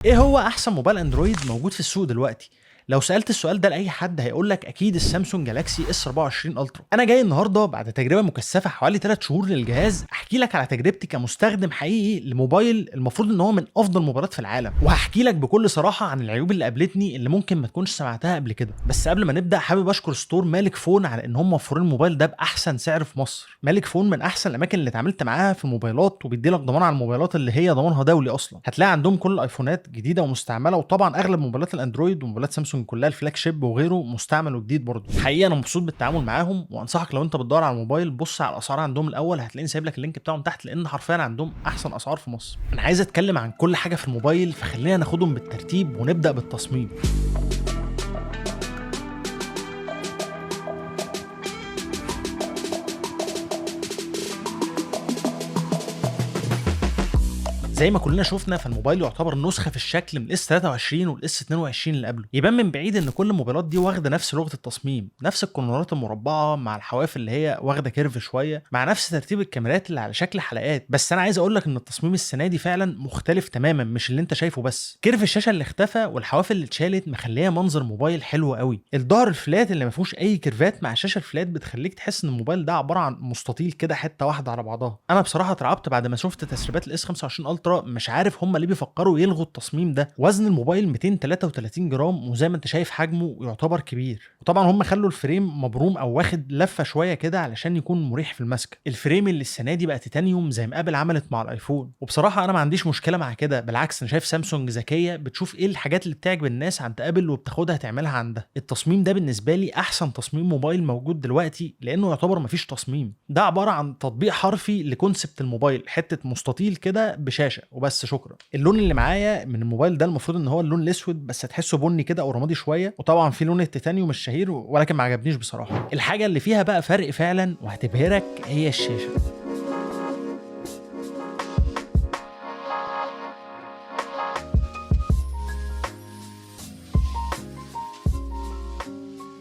ايه هو احسن موبايل اندرويد موجود في السوق دلوقتي؟ لو سالت السؤال ده لاي حد هيقول لك اكيد السامسونج جالاكسي اس 24 الترا. انا جاي النهارده بعد تجربه مكثفه حوالي 3 شهور للجهاز احكي لك على تجربتي كمستخدم حقيقي لموبايل المفروض ان هو من افضل الموبايلات في العالم، وهحكي لك بكل صراحه عن العيوب اللي قابلتني اللي ممكن ما تكونش سمعتها قبل كده. بس قبل ما نبدا حابب اشكر ستور مالك فون على ان هم موفرين الموبايل ده باحسن سعر في مصر. مالك فون من احسن الاماكن اللي اتعاملت معاها في الموبايلات، وبيدي لك ضمان على الموبايلات اللي هي ضمانها دولي اصلا. هتلاقي عندهم كل الايفونات جديده ومستعمله، وطبعا اغلب موبايلات الاندرويد وموبايلات سامسونج كلها الفلاج شيب وغيره مستعمل وجديد برضه. حقيقه انا مبسوط بالتعامل معاهم، وانصحك لو انت بتدور على الموبايل بص على الاسعار عندهم الاول، هتلاقيني سايب لك اللينك بتاعهم تحت لان حرفيا عندهم احسن اسعار في مصر. انا عايز اتكلم عن كل حاجه في الموبايل، فخلينا ناخدهم بالترتيب ونبدا بالتصميم. زي ما كلنا شفنا فالموبايل يعتبر نسخه في الشكل من الاس 23 والاس 22 اللي قبله. يبان من بعيد ان كل الموبايلات دي واخده نفس لغه التصميم، نفس الكورنرات المربعه مع الحواف اللي هي واخده كيرف شويه، مع نفس ترتيب الكاميرات اللي على شكل حلقات. بس انا عايز اقول لك ان التصميم السنه دي فعلا مختلف تماما، مش اللي انت شايفه بس. كيرف الشاشه اللي اختفى والحواف اللي اتشالت مخليه منظر موبايل حلو قوي. الظهر الفلات اللي ما فيهوش اي كيرفات مع الشاشه الفلات بتخليك تحس ان الموبايل ده عباره عن مستطيل كده حته واحده على بعضها. انا بصراحه اترعبت بعد ما شفت تسريبات الاس 25 الترا، مش عارف هم ليه بيفكروا يلغوا التصميم ده. وزن الموبايل 233 جرام، وزي ما انت شايف حجمه يعتبر كبير. وطبعا هم خلوا الفريم مبروم او واخد لفه شويه كده علشان يكون مريح في المسكه. الفريم اللي السنه دي بقى تيتانيوم زي ما ابل عملت مع الايفون، وبصراحه انا ما عنديش مشكله مع كده، بالعكس انا شايف سامسونج ذكيه بتشوف ايه الحاجات اللي بتعجب الناس عند ابل وبتاخدها تعملها عندها. التصميم ده بالنسبه لي احسن تصميم موبايل موجود دلوقتي، لانه يعتبر ما فيش تصميم، ده عباره عن تطبيق حرفي لكونسبت الموبايل، حته مستطيل كده بشاشه وبس شكرا. اللون اللي معايا من الموبايل ده المفروض ان هو اللون الاسود، بس هتحسه بني كده او رمادي شويه، وطبعا في لون التيتانيوم الشهير ولكن ما عجبنيش بصراحه. الحاجه اللي فيها بقى فرق فعلا وهتبهرك هي الشاشه.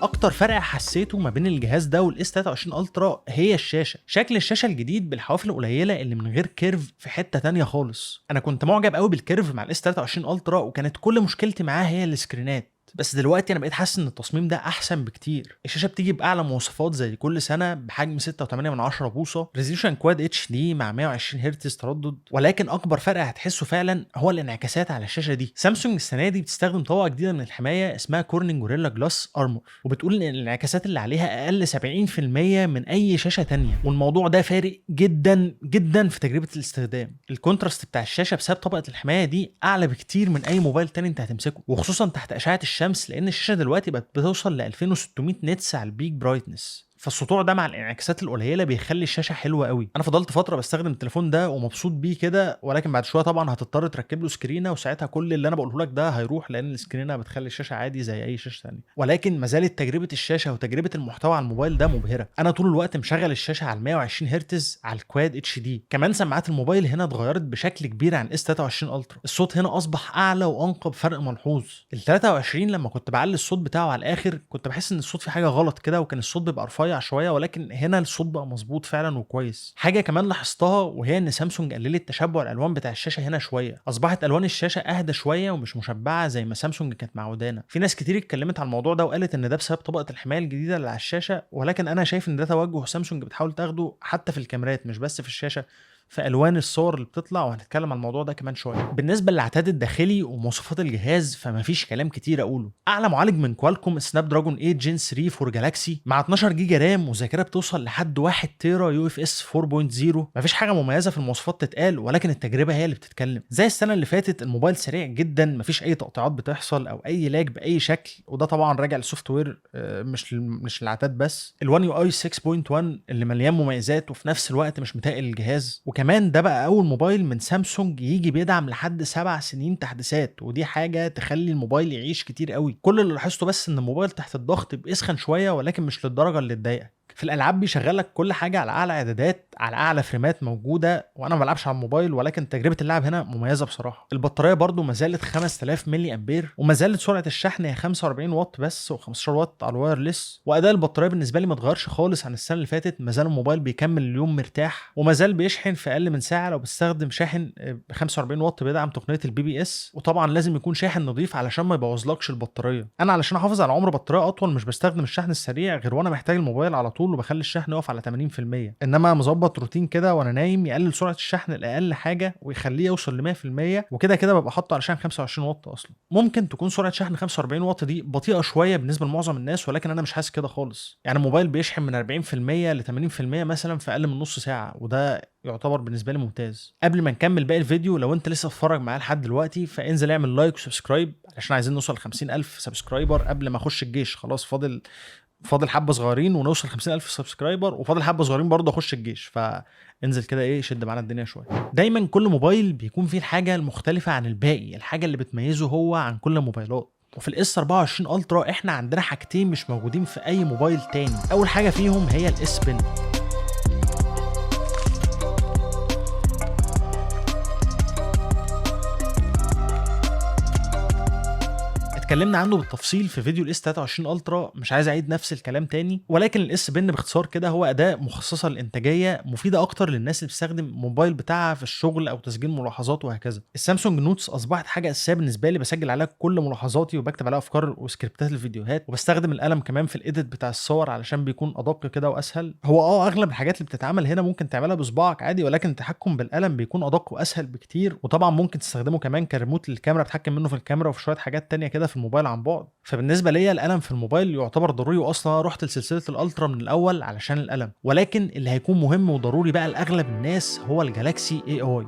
اكتر فرق حسيته ما بين الجهاز ده والاس 23 الترا هي الشاشه. شكل الشاشه الجديد بالحواف القليله اللي من غير كيرف في حته تانية خالص. انا كنت معجب قوي بالكيرف مع الاس 23 الترا، وكانت كل مشكلتي معاه هي السكرينات. بس دلوقتي انا بقيت حاسس ان التصميم ده احسن بكتير. الشاشه بتيجي باعلى مواصفات زي كل سنه بحجم 6.8 بوصه، ريزوليوشن كواد اتش دي مع 120 هرتز تردد. ولكن اكبر فرق هتحسه فعلا هو الانعكاسات على الشاشه دي. سامسونج السنه دي بتستخدم طبقه جديده من الحمايه اسمها كورنينج جوريلا جلاس ارمور، وبتقول ان الانعكاسات اللي عليها اقل 70% من اي شاشه تانية، والموضوع ده فارق جدا جدا في تجربه الاستخدام. الكونتراست بتاع الشاشه بسبب طبقه الحمايه دي اعلى بكتير من اي موبايل تاني انت هتمسكه، وخصوصا تحت اشعه الشمس، لان الشاشه دلوقتي بقت بتوصل ل 2600 نيتس على البيك برايتنس. فالسطوع ده مع الانعكاسات القليله بيخلي الشاشه حلوه قوي. انا فضلت فتره بستخدم التليفون ده ومبسوط بيه كده، ولكن بعد شويه طبعا هتضطر تركب له سكرينه، وساعتها كل اللي انا بقوله لك ده هيروح، لان السكرينه بتخلي الشاشه عادي زي اي شاشه ثانيه. ولكن ما زالت تجربه الشاشه وتجربه المحتوى على الموبايل ده مبهره. انا طول الوقت مشغل الشاشه على 120 هرتز على الكواد اتش دي. كمان سماعات الموبايل هنا اتغيرت بشكل كبير عن اس 23 الترا. الصوت هنا اصبح اعلى وانقى بفرق ملحوظ. ال 23 لما كنت بعلي الصوت بتاعه على الاخر كنت بحس ان الصوت فيه حاجه غلط كده، وكان الصوت بيبقى رفيع شويه، ولكن هنا الصوت بقى مظبوط فعلا وكويس. حاجه كمان لاحظتها وهي ان سامسونج قللت تشبع الالوان بتاع الشاشه هنا شويه، اصبحت الوان الشاشه اهدى شويه ومش مشبعه زي ما سامسونج كانت معودانا. في ناس كتير اتكلمت عن الموضوع ده وقالت ان ده بسبب طبقه الحمايه الجديده اللي على الشاشه، ولكن انا شايف ان ده توجه سامسونج بتحاول تاخده حتى في الكاميرات مش بس في الشاشه، في الوان الصور اللي بتطلع، وهنتكلم عن الموضوع ده كمان شويه. بالنسبه للعتاد الداخلي ومواصفات الجهاز فما فيش كلام كتير اقوله. اعلى معالج من كوالكوم سناب دراجون 8 جين 3 فور جالاكسي مع 12 جيجا رام وذاكره بتوصل لحد 1 تيرا يو اف اس 4.0. مفيش حاجه مميزه في المواصفات تتقال، ولكن التجربه هي اللي بتتكلم. زي السنه اللي فاتت الموبايل سريع جدا، مفيش اي تقطيعات بتحصل او اي لاج باي شكل، وده طبعا راجع للسوفت وير مش العتاد بس. الوان يو اي 6.1 اللي مليان مميزات وفي نفس الوقت مش متقل الجهاز. وكمان ده بقى اول موبايل من سامسونج يجي بيدعم لحد 7 سنين تحديثات، ودي حاجه تخلي الموبايل يعيش كتير قوي. كل اللي لاحظته بس ان الموبايل تحت الضغط بيسخن شويه، ولكن مش للدرجه اللي تضايقك. في الالعاب بيشغل لك كل حاجه على اعلى اعدادات، على اعلى فريمات موجوده، وانا ما بلعبش على الموبايل ولكن تجربه اللعب هنا مميزه بصراحه. البطاريه برضو ما زالت 5000 ملي امبير، وما زالت سرعه الشحن هي 45 واط بس و15 واط على الوايرلس، واداء البطاريه بالنسبه لي ما اتغيرش خالص عن السنه اللي فاتت. ما زال الموبايل بيكمل اليوم مرتاح، وما زال بيشحن في اقل من ساعه لو بتستخدم شاحن ب 45 واط بيدعم تقنيه البي بي اس. وطبعا لازم يكون شاحن نظيف علشان ما يبوظلكش البطاريه. انا علشان احافظ على عمر بطاريه اطول مش بستخدم الشحن السريع غير وانا محتاج الموبايل على طول، وبخلي الشحن يقف على 80%. انما مظبط روتين كده وانا نايم يقلل سرعه الشحن لاقل حاجه ويخليه يوصل ل 100%، وكده كده ببقى حاطه على شحن 25 واط اصلا. ممكن تكون سرعه شحن 45 واط دي بطيئه شويه بالنسبه لمعظم الناس، ولكن انا مش حاسس كده خالص. يعني الموبايل بيشحن من 40% ل 80% مثلا في اقل من نص ساعه، وده يعتبر بالنسبه لي ممتاز. قبل ما نكمل باقي الفيديو، لو انت لسه بتتفرج معايا لحد دلوقتي فانزل اعمل لايك وسبسكرايب عشان عايزين نوصل ل 50000 سبسكرايبر قبل ما اخش الجيش. خلاص فاضل حبه صغيرين ونوصل 50000 سبسكرايبر، وفاضل حبه صغيرين برضه اخش الجيش. فانزل كده ايه، شد معانا الدنيا شويه. دايما كل موبايل بيكون فيه الحاجه المختلفه عن الباقي، الحاجه اللي بتميزه هو عن كل الموبايلات. وفي الاس 24 الترا احنا عندنا حاجتين مش موجودين في اي موبايل تاني. اول حاجه فيهم هي الاس بن. اتكلمنا عنه بالتفصيل في فيديو الاس 23 الترا، مش عايز اعيد نفس الكلام تاني. ولكن الاس بن باختصار كده هو اداه مخصصه للانتاجيه، مفيده اكتر للناس اللي بتستخدم الموبايل بتاعها في الشغل او تسجيل ملاحظات وهكذا. السامسونج نوتس اصبحت حاجه اساسيه بالنسبه لي، بسجل عليها كل ملاحظاتي وبكتب عليها افكار وسكريبتات الفيديوهات، وبستخدم القلم كمان في الايديت بتاع الصور علشان بيكون ادق كده واسهل. هو اغلب الحاجات اللي بتتعمل هنا ممكن تعملها بصباعك عادي، ولكن التحكم بالقلم بيكون ادق واسهل بكتير. وطبعا ممكن تستخدمه كمان كريموت للكاميرا، بتحكم منه في الكاميرا وفي شويه حاجات تانية كده في الموبايل عن بعد. فبالنسبه ليا القلم في الموبايل يعتبر ضروري، واصلا رحت لسلسله الالترا من الاول علشان القلم. ولكن اللي هيكون مهم وضروري بقى لاغلب الناس هو الجالاكسي اي اي.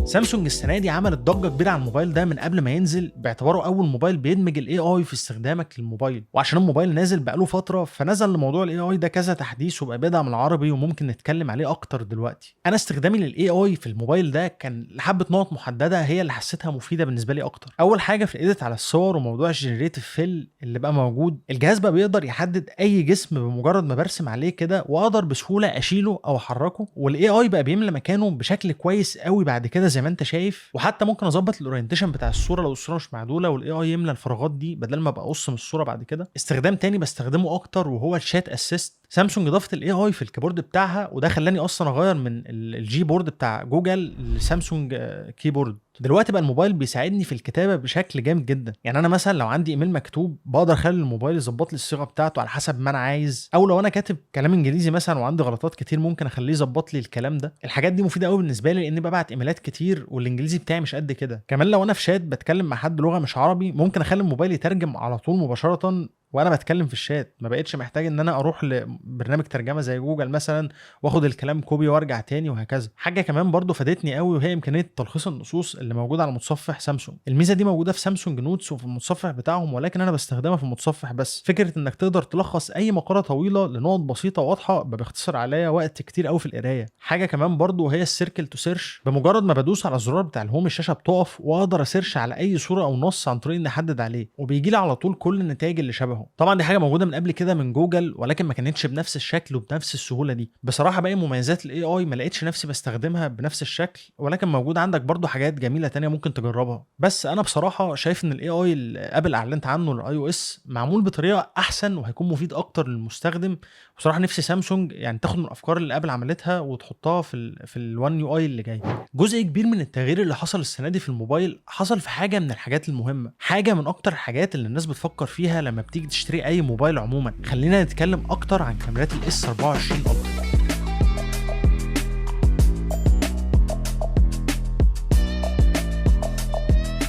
سامسونج السنه دي عملت ضجه كبيره على الموبايل ده من قبل ما ينزل، باعتباره اول موبايل بيدمج الاي اي في استخدامك للموبايل. وعشان الموبايل نازل بقاله فتره فنزل لموضوع الاي اي ده كذا تحديث، وبقى بيدعم العربي وممكن نتكلم عليه اكتر دلوقتي. انا استخدامي للاي اي في الموبايل ده كان لحبه نقط محدده هي اللي حسيتها مفيده بالنسبه لي اكتر. اول حاجه في الايديت على الصور وموضوع الجنريتيف فيل اللي بقى موجود. الجهاز بقى بيقدر يحدد اي جسم بمجرد ما برسم عليه كده، واقدر بسهوله اشيله او احركه، والاي اي بقى بيملى مكانه بشكل كويس قوي بعد كده زي ما انت شايف. وحتى ممكن اظبط الاورينتيشن بتاع الصوره لو الصوره مش معدوله، والاي اي يملى الفراغات دي بدل ما ابقى اقص من الصوره بعد كده. استخدام تاني بستخدمه اكتر وهو الشات اسيست. سامسونج ضافت الاي اي في الكيبورد بتاعها، وده خلاني اصلا اغير من الجي بورد بتاع جوجل لسامسونج كيبورد. دلوقتي بقى الموبايل بيساعدني في الكتابه بشكل جامد جدا. يعني انا مثلا لو عندي ايميل مكتوب بقدر اخلي الموبايل يظبط لي الصيغه بتاعته على حسب ما انا عايز، او لو انا كاتب كلام انجليزي مثلا وعندي غلطات كتير ممكن اخليه يظبط لي الكلام ده. الحاجات دي مفيده قوي بالنسبه لي لاني ببعت ايميلات كتير والانجليزي بتاعي مش قد كده. كمان لو انا في شات بتكلم مع حد لغه مش عربي ممكن اخلي الموبايل يترجم على طول مباشره وانا بتكلم في الشات. ما بقتش محتاج ان انا اروح لبرنامج ترجمه زي جوجل مثلا واخد الكلام كوبي وارجع تاني وهكذا. حاجه كمان برضو فادتني قوي وهي امكانيه تلخيص النصوص اللي موجوده على متصفح سامسونج. الميزه دي موجوده في سامسونج نوتس وفي المتصفح بتاعهم، ولكن انا بستخدمها في المتصفح بس. فكره انك تقدر تلخص اي مقاله طويله لنقط بسيطه واضحه بيختصر عليا وقت كتير قوي في القرايه. حاجه كمان برضو هي السيركل تو سيرش. بمجرد ما بدوس على الزرار بتاع الهوم الشاشه بتقف واقدر اسيرش على اي صوره او نص عن طريق اني احدد عليه، وبيجي لي على طول كل النتائج اللي شبهه. طبعا دي حاجه موجوده من قبل كده من جوجل، ولكن ما كانتش بنفس الشكل وبنفس السهوله دي. بصراحه باقي مميزات الاي اي ما لقيتش نفسي بستخدمها بنفس الشكل، ولكن موجود عندك برضو حاجات جميله تانية ممكن تجربها. بس انا بصراحه شايف ان الاي اي اللي ابل اعلنت عنه للاي او اس معمول بطريقه احسن وهيكون مفيد اكتر للمستخدم. بصراحه نفسي سامسونج يعني تاخد من الافكار اللي ابل عملتها وتحطها في الوان يو اي اللي جاي. جزء كبير من التغيير اللي حصل السنه دي في الموبايل حصل في حاجه من الحاجات المهمه، حاجه من اكتر الحاجات اللي الناس بتفكر فيها لما بتيجي تشتري اي موبايل عموما. خلينا نتكلم اكتر عن كاميرات الاس 24 الترا.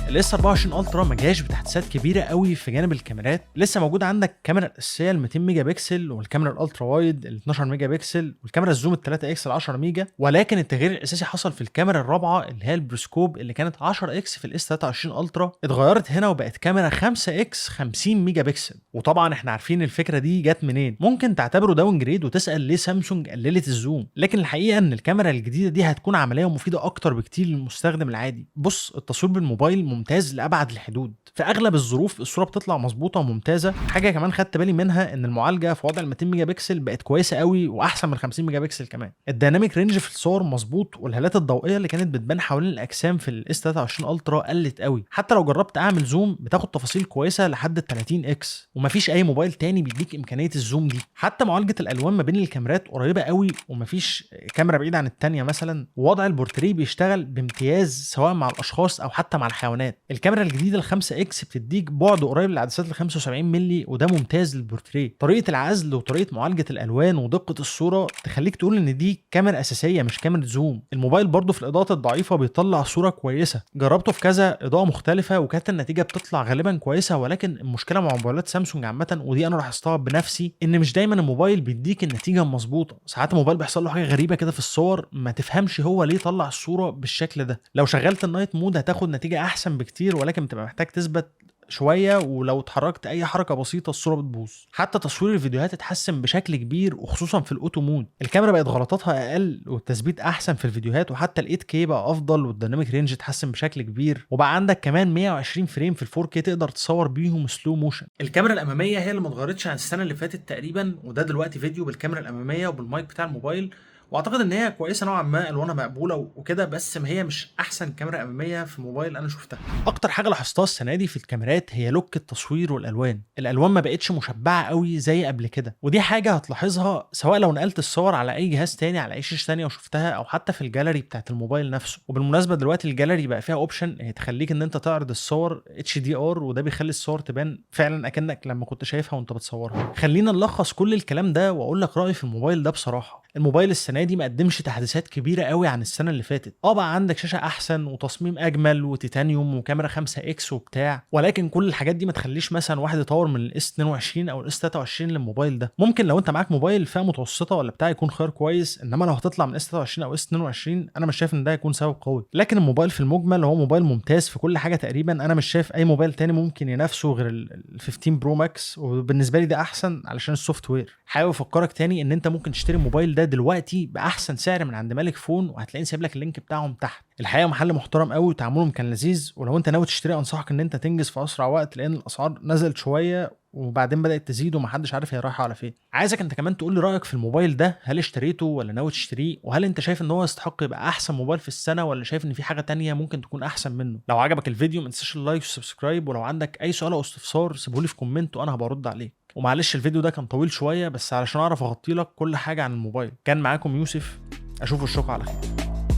الاس 24 الترا ما جاش بتحديثات كبيره قوي في جانب الكاميرات. لسه موجود عندك الكاميرا الاساسيه ال 200 ميجا بكسل، والكاميرا الالترا وايد ال 12 ميجا بكسل، والكاميرا الزوم ال 3 اكس ال 10 ميجا. ولكن التغيير الاساسي حصل في الكاميرا الرابعه اللي هي البريسكوب اللي كانت 10 اكس في الاس 23 الترا، اتغيرت هنا وبقت كاميرا 5 اكس 50 ميجا بكسل. وطبعا احنا عارفين الفكره دي جت منين. ممكن تعتبره داون جريد وتسال ليه سامسونج قللت الزوم، لكن الحقيقه ان الكاميرا الجديده دي هتكون عمليه ومفيده اكتر بكتير للمستخدم العادي. بص، التصوير بالموبايل ممتاز لابعد الحدود. في اغلب الظروف الصوره بتطلع مظبوطه وممتازه. حاجه كمان خدت بالي منها ان المعالجه في وضع ال 200 ميجا بكسل بقت كويسه قوي واحسن من 50 ميجا بكسل كمان. الديناميك رينج في الصور مظبوط، والهالات الضوئيه اللي كانت بتبان حوالين الاجسام في الاس 23 الترا قلت قوي. حتى لو جربت اعمل زوم بتاخد تفاصيل كويسه لحد ال 30 اكس، ومفيش اي موبايل تاني بيديك امكانيه الزوم دي. حتى معالجه الالوان ما بين الكاميرات قريبه قوي، ومفيش كاميرا بعيده عن الثانيه مثلا. ووضع البورتريه بيشتغل بامتياز سواء مع الاشخاص او حتى مع الحيوانات. الكاميرا الجديده ال 5 اكس بتديك بعد قريب للعدسات ال 75 مللي، وده ممتاز للبورتريه. طريقه العزل وطريقه معالجه الالوان ودقه الصوره تخليك تقول ان دي كاميرا اساسيه مش كاميرا زوم. الموبايل برضه في الاضاءات الضعيفه بيطلع صوره كويسه. جربته في كذا اضاءه مختلفه وكانت النتيجه بتطلع غالبا كويسه، ولكن المشكله مع موبايلات سامسونج عامه، ودي انا لاحظتها بنفسي، ان مش دايما الموبايل بيديك النتيجه المظبوطه. ساعات الموبايل بيحصل له حاجه غريبه كده في الصور ما تفهمش هو ليه طلع الصوره بالشكل ده. لو شغلت النايت مود هتاخد نتيجه احسن بكتير، ولكن بتبقى محتاج تثبت شويه، ولو اتحركت اي حركه بسيطه الصوره بتبوظ. حتى تصوير الفيديوهات اتحسن بشكل كبير، وخصوصا في الاوتو مود. الكاميرا بقت غلطاتها اقل والتثبيت احسن في الفيديوهات، وحتى ال 8K بقى افضل، والديناميك رينج اتحسن بشكل كبير، وبقى عندك كمان 120 فريم في ال 4K تقدر تصور بيهم سلو موشن. الكاميرا الاماميه هي اللي ما اتغيرتش عن السنه اللي فاتت تقريبا، وده دلوقتي فيديو بالكاميرا الاماميه وبالمايك بتاع الموبايل، واعتقد ان هي كويسه نوعا ما، الوانها مقبوله وكده، بس ما هي مش احسن كاميرا اماميه في موبايل انا شفتها. اكتر حاجه لاحظتها السنه دي في الكاميرات هي لوك التصوير والالوان. الالوان ما بقتش مشبعه قوي زي قبل كده، ودي حاجه هتلاحظها سواء لو نقلت الصور على اي جهاز تاني، على اي شاشه تانيه وشفتها، او حتى في الجاليري بتاعت الموبايل نفسه. وبالمناسبه دلوقتي الجاليري بقى فيها اوبشن تخليك ان انت تعرض الصور HDR، وده بيخلي الصور تبان فعلا اكنك لما كنت شايفها وانت بتصورها. خلينا نلخص كل الكلام ده واقول لك رايي في الموبايل ده. بصراحه الموبايل السنه دي ما قدمش تحديثات كبيره قوي عن السنه اللي فاتت. بقى عندك شاشه احسن وتصميم اجمل وتيتانيوم وكاميرا 5 اكس وبتاع، ولكن كل الحاجات دي ما تخليش مثلا واحد يطور من الاس 22 او الاس 23 للموبايل ده. ممكن لو انت معاك موبايل فئه متوسطه ولا بتاع يكون خيار كويس، انما لو هتطلع من اس 23 او اس 22 انا مش شايف ان ده هيكون سبب قوي. لكن الموبايل في المجمل هو موبايل ممتاز في كل حاجه تقريبا. انا مش شايف اي موبايل تاني ممكن ينافسه غير ال 15 برو ماكس، وبالنسبه لي ده احسن علشان السوفت وير. حابب افكرك تاني ان انت ممكن تشتري الموبايل ده دلوقتي باحسن سعر من عند مالك فون، وهتلاقيني سايب لك اللينك بتاعهم تحت. الحقيقه محل محترم قوي وتعاملهم كان لذيذ، ولو انت ناوي تشتري انصحك ان انت تنجز في اسرع وقت، لان الاسعار نزلت شويه وبعدين بدات تزيد ومحدش عارف هي رايحه على فين. عايزك انت كمان تقول لي رايك في الموبايل ده، هل اشتريته ولا ناوي تشتريه؟ وهل انت شايف ان هو يستحق يبقى احسن موبايل في السنه، ولا شايف ان في حاجه تانية ممكن تكون احسن منه؟ لو عجبك الفيديو ما تنساش اللايك والسبسكرايب، ولو عندك اي سؤال او استفسار سيبهولي في كومنت وانا هبقى ارد عليك. ومعلش الفيديو ده كان طويل شويه، بس علشان اعرف اغطي لك كل حاجه عن الموبايل. كان معاكم يوسف، اشوف وشكم على خير،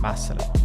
مع السلامه.